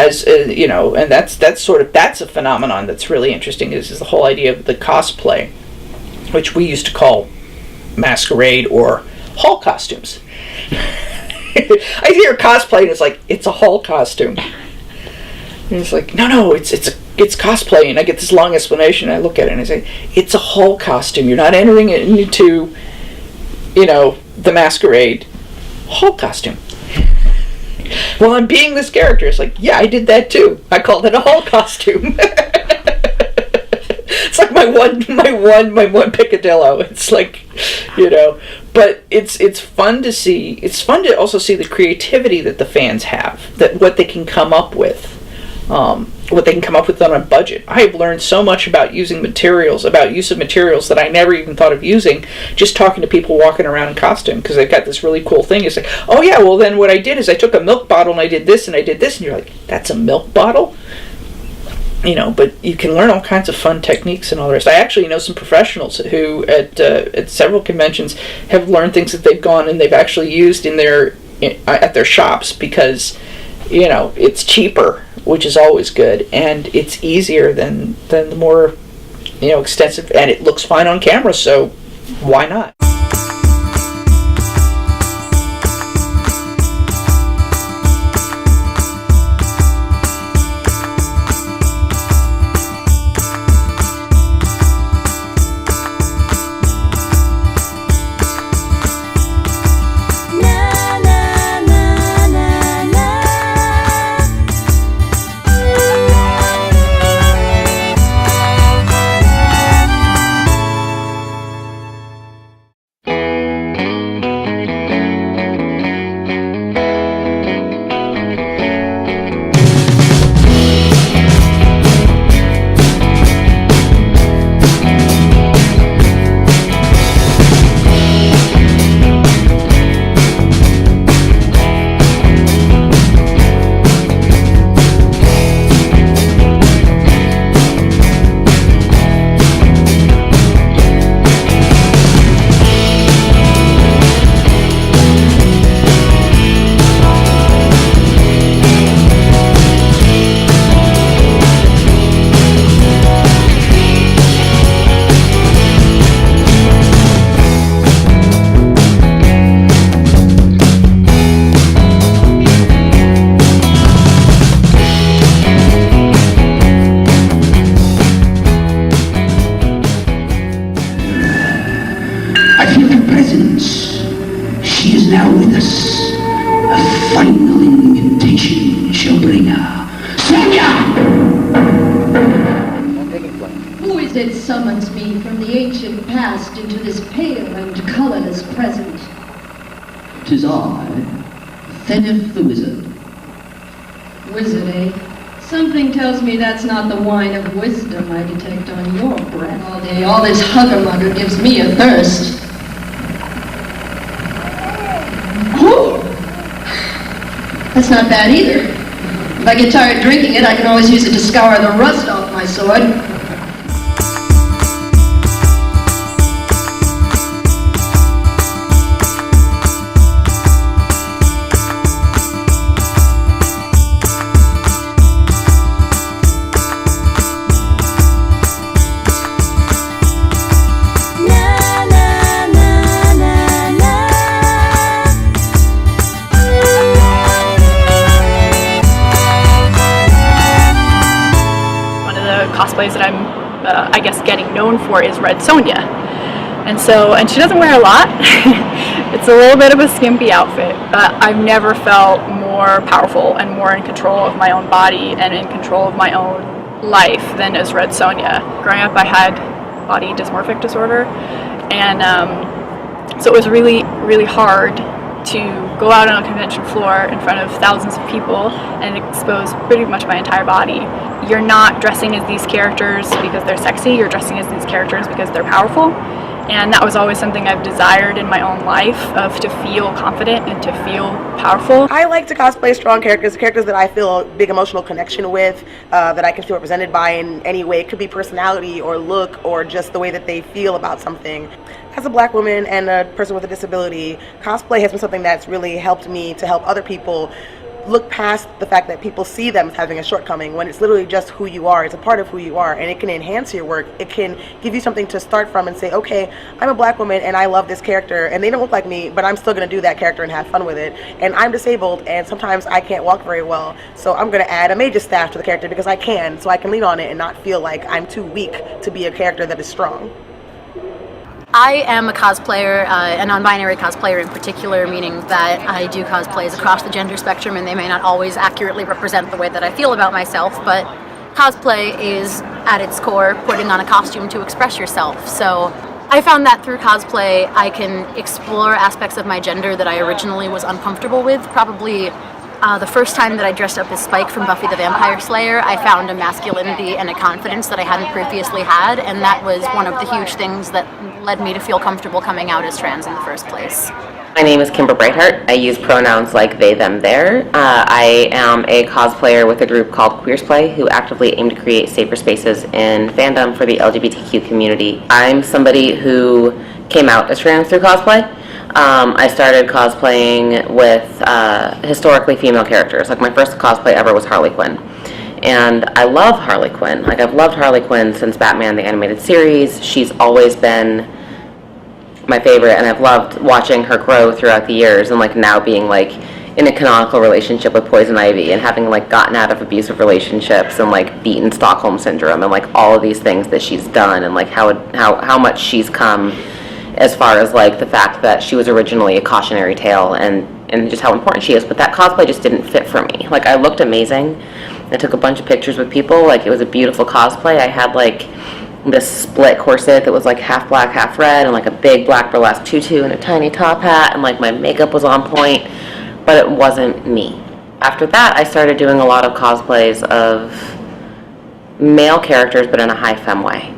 as you know, and that's a phenomenon that's really interesting. Is the whole idea of the cosplay, which we used to call masquerade or hall costumes. I hear cosplay and it's like, it's a hall costume. And it's like, no, it's cosplay. And I get this long explanation, and I look at it and I say, it's a hall costume. You're not entering it into, the masquerade. Hall costume. Well, I'm being this character. It's like, yeah, I did that too. I called it a hall costume. It's like my one picadillo. It's like, but it's fun to see. It's fun to also see the creativity that the fans have, that what they can come up with, what they can come up with on a budget. I've learned so much about use of materials that I never even thought of using, just talking to people walking around in costume, because they've got this really cool thing. It's like, oh yeah, well then what I did is I took a milk bottle and I did this, and you're like, that's a milk bottle? But you can learn all kinds of fun techniques and all the rest. I actually know some professionals who at several conventions have learned things that they've gone and they've actually used at their shops, because it's cheaper, which is always good, and it's easier than the more extensive, and it looks fine on camera, so why not? The wizard. Wizard, eh? Something tells me that's not the wine of wisdom I detect on your breath all day. All this hugger-mugger gives me a thirst. Oh! That's not bad either. If I get tired drinking it, I can always use it to scour the rust off my sword. Cosplays that I'm, getting known for is Red Sonja. And she doesn't wear a lot. It's a little bit of a skimpy outfit, but I've never felt more powerful and more in control of my own body and in control of my own life than as Red Sonja. Growing up, I had body dysmorphic disorder, and so it was really, really hard to go out on a convention floor in front of thousands of people and expose pretty much my entire body. You're not dressing as these characters because they're sexy, you're dressing as these characters because they're powerful. And that was always something I've desired in my own life, of to feel confident and to feel powerful. I like to cosplay strong characters that I feel a big emotional connection with, that I can feel represented by in any way. It could be personality or look or just the way that they feel about something. As a Black woman and a person with a disability, cosplay has been something that's really helped me to help other people look past the fact that people see them as having a shortcoming when it's literally just who you are. It's a part of who you are, and it can enhance your work. It can give you something to start from and say, okay, I'm a black woman and I love this character, and they don't look like me, but I'm still going to do that character and have fun with it. And I'm disabled, and sometimes I can't walk very well, so I'm going to add a major staff to the character because I can, so I can lean on it and not feel like I'm too weak to be a character that is strong. I am a cosplayer, a non-binary cosplayer in particular, meaning that I do cosplays across the gender spectrum, and they may not always accurately represent the way that I feel about myself, but cosplay is, at its core, putting on a costume to express yourself. So I found that through cosplay, I can explore aspects of my gender that I originally was uncomfortable with. Probably the first time that I dressed up as Spike from Buffy the Vampire Slayer, I found a masculinity and a confidence that I hadn't previously had, and that was one of the huge things that led me to feel comfortable coming out as trans in the first place. My name is Kimber Brightheart. I use pronouns like they, them, their. I am a cosplayer with a group called Queersplay, who actively aim to create safer spaces in fandom for the LGBTQ community. I'm somebody who came out as trans through cosplay. I started cosplaying with historically female characters. Like, my first cosplay ever was Harley Quinn. And I love Harley Quinn. Like, I've loved Harley Quinn since Batman the Animated Series. She's always been my favorite, and I've loved watching her grow throughout the years, and like now being like in a canonical relationship with Poison Ivy, and having like gotten out of abusive relationships and like beaten Stockholm Syndrome, and like all of these things that she's done, and like how much she's come as far as like the fact that she was originally a cautionary tale, and just how important she is. But that cosplay just didn't fit for me. Like, I looked amazing. I took a bunch of pictures with people. Like, it was a beautiful cosplay. I had like this split corset that was like half black, half red, and like a big black burlesque tutu and a tiny top hat, and like my makeup was on point, but it wasn't me. After that, I started doing a lot of cosplays of male characters, but in a high femme way.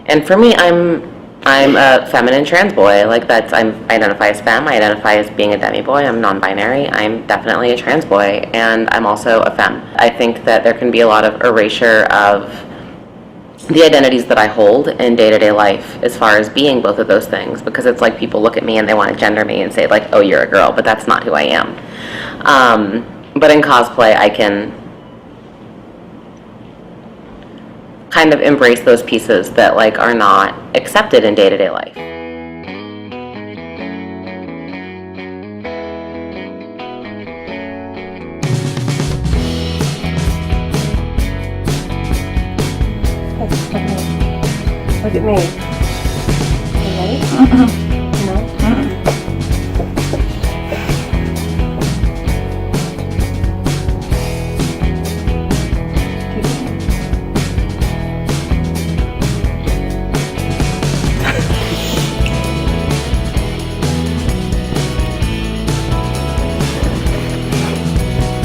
And for me, I'm a feminine trans boy. Like, I identify as femme. I identify as being a demi-boy. I'm non-binary. I'm definitely a trans boy, and I'm also a femme. I think that there can be a lot of erasure of the identities that I hold in day-to-day life as far as being both of those things, because it's like people look at me and they want to gender me and say like, oh, you're a girl, but that's not who I am. But in cosplay, I can kind of embrace those pieces that like are not accepted in day-to-day life. Look at me.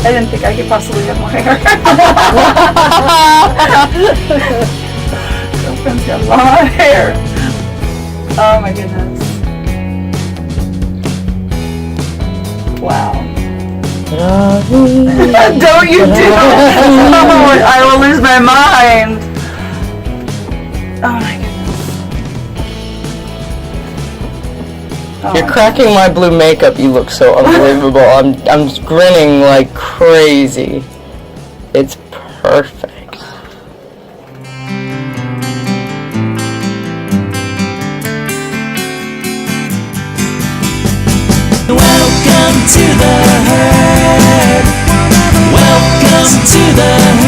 I didn't think I could possibly have more hair. Girlfriend's got long hair. Oh my goodness. Wow. Don't you do it! Oh, I will lose my mind. Oh my goodness. You're cracking my blue makeup. You look so unbelievable. I'm grinning like crazy. It's perfect. Welcome to the herd. Welcome to the herd.